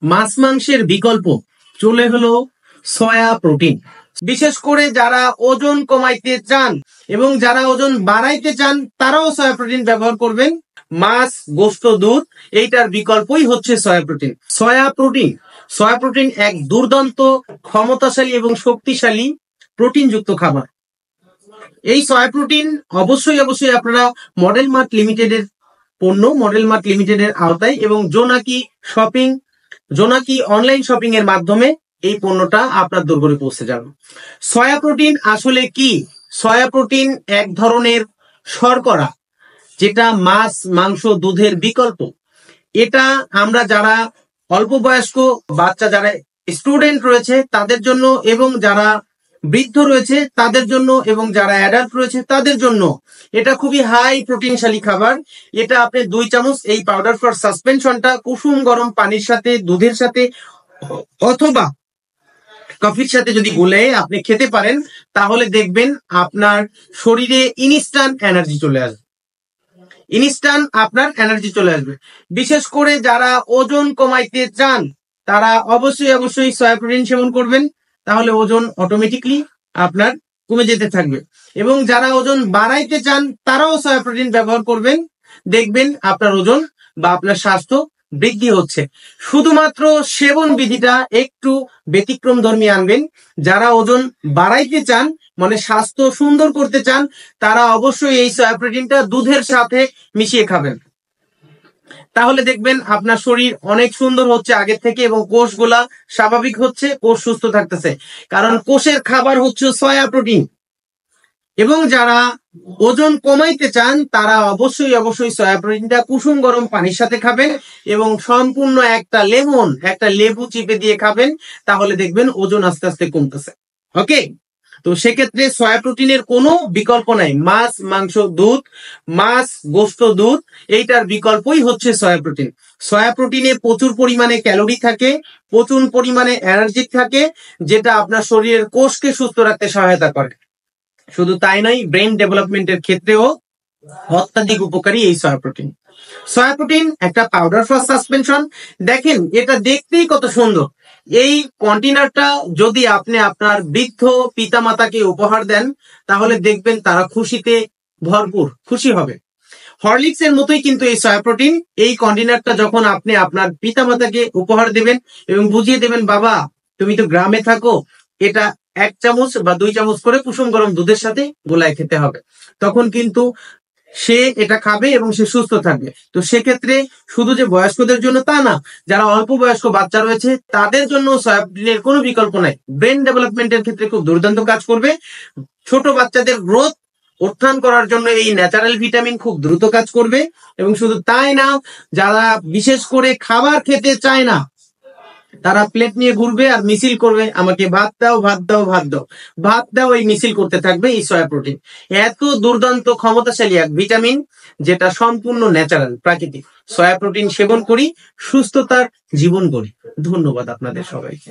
মাছ মাংসের বিকল্প চলে হলো সয়া প্রোটিন। বিশেষ করে যারা ওজন কমাইতে চান এবং যারা ওজন বাড়াইতে চান তারাও সয়া প্রোটিন ব্যবহার করবেন। মাছ, গোশত, দুধ এইটার বিকল্পই হচ্ছে সয়া প্রোটিন। সয়া প্রোটিন এক দুর্দান্ত, ক্ষমতাশালী এবং শক্তিশালী প্রোটিনযুক্ত খাবার। এই সয়া প্রোটিন অবশ্যই আপনারা মডেল মার্ট লিমিটেডের পণ্য, মডেল মার্ট লিমিটেডের আওতায় এবং জোনাকি অনলাইন শপিং এর মাধ্যমে এই পণ্যটা আপনার দোরগোড়ে পৌঁছে যাবে। সয়া প্রোটিন আসলে কি? সয়া প্রোটিন এক ধরনের শর্করা, যেটা মাছ, মাংস, দুধের বিকল্প। এটা আমরা যারা অল্প বয়স্ক বাচ্চা, যারা স্টুডেন্ট রয়েছে তাদের জন্য, এবং যারা বৃদ্ধ রয়েছে তাদের জন্য, এবং যারা অ্যাডাল্ট রয়েছে তাদের জন্য এটা খুবই হাই প্রোটিনশালী খাবার। এটা আপনি 2 চামচ এই পাউডার ফর সাসপেনশনটা কুসুম গরম পানির সাথে, দুধের সাথে অথবা কফির সাথে যদি গুলে আপনি খেতে পারেন, তাহলে দেখবেন আপনার শরীরে ইনস্ট্যান্ট এনার্জি চলে আসবে। বিশেষ করে যারা ওজন কমাইতে চান তারা অবশ্যই সয়া প্রোটিন সেবন করবেন, তাহলে ওজন অটোমেটিকলি আপনার কমে যেতে থাকবে। এবং যারা ওজন বাড়াইতে চান তারাও সয়া প্রোটিন ব্যবহার করবেন, দেখবেন আপনার ওজন বা আপনার স্বাস্থ্য বৃদ্ধি হচ্ছে। শুধুমাত্র সেবন বিধিটা একটু ব্যতিক্রম ধর্মী আনবেন। যারা ওজন বাড়াইতে চান, মানে স্বাস্থ্য সুন্দর করতে চান, তারা অবশ্যই এই সয়া প্রোটিনটা দুধের সাথে মিশিয়ে খাবেন। তাহলে দেখবেন আপনার শরীর অনেক সুন্দর হচ্ছে আগের থেকে, এবং কোষগুলা স্বাভাবিক হচ্ছে, কোষ সুস্থ থাকতেছে, কারণ কোষের খাবার হচ্ছে সয়া প্রোটিন। এবং যারা ওজন কমাইতে চান তারা অবশ্যই সয়া প্রোটিনটা কুসুম গরম পানির সাথে খাবেন, এবং সম্পূর্ণ একটা লেবু চিপে দিয়ে খাবেন, তাহলে দেখবেন ওজন আস্তে আস্তে কমতেছে। ওকে, তো সেক্ষেত্রে সয়া প্রোটিনের কোনো বিকল্প নাই। মাছ, মাংস, দুধ, মাছ, গোশত, দুধ এইটার বিকল্পই হচ্ছে সয়া প্রোটিন। সয়া প্রোটিনে প্রচুর পরিমাণে ক্যালোরি থাকে, প্রচুর পরিমাণে এনার্জি থাকে, যেটা আপনার শরীরের কোষকে সুস্থ রাখতে সহায়তা করে। শুধু তাই নয়, ব্রেন ডেভেলপমেন্টের ক্ষেত্রেও অত্যাধিক উপকারী এই সয়া প্রোটিন। সয়া প্রোটিন একটা পাউডার ফর সাসপেনশন। দেখেন এটা দেখতেই কত সুন্দর। এই কন্টেনারটা যদি আপনি আপনার বৃদ্ধ পিতামাতাকে উপহার দেন, তাহলে দেখবেন তারা খুশিতে ভরপুর, খুশি হবে। হরলিক্স এর মতোই কিন্তু এই সয়া প্রোটিন। এই কন্টেনারটা যখন আপনি আপনার পিতামাতাকে উপহার দেবেন এবং বুঝিয়ে দেবেন, বাবা তুমি তো গ্রামে থাকো, এটা 1 চামচ বা 2 চামচ করে কুসুম গরম দুধের সাথে গোলায় খেতে হবে, তখন কিন্তু সে এটা খাবে এবং সে সুস্থ থাকবে। তো সেক্ষেত্রে শুধু যে বয়স্কদের জন্য তা না, যারা অল্প বয়স্ক বাচ্চা রয়েছে তাদের জন্য সয়া প্রোটিনের কোনো বিকল্প নাই। ব্রেন ডেভেলপমেন্টের ক্ষেত্রে খুব দুর্দান্ত কাজ করবে। ছোট বাচ্চাদের গ্রোথ উত্থান করার জন্য এই ন্যাচারাল ভিটামিন খুব দ্রুত কাজ করবে। এবং শুধু তাই না, যারা বিশেষ করে খাবার খেতে চায় না তারা প্লেট নিয়ে ঘুরবে আর মিছিল করবে, আমাকে ভাত দাও, ভাত দাও, ভাত দাও, ভাত দাও, এই মিছিল করতে থাকবে এই সয়া প্রোটিন। এত দুর্দান্ত ক্ষমতাশালী এক ভিটামিন, যেটা সম্পূর্ণ ন্যাচারাল, প্রাকৃতিক। সয়া প্রোটিন সেবন করি, সুস্থতার জীবন গড়ি। ধন্যবাদ আপনাদের সবাইকে।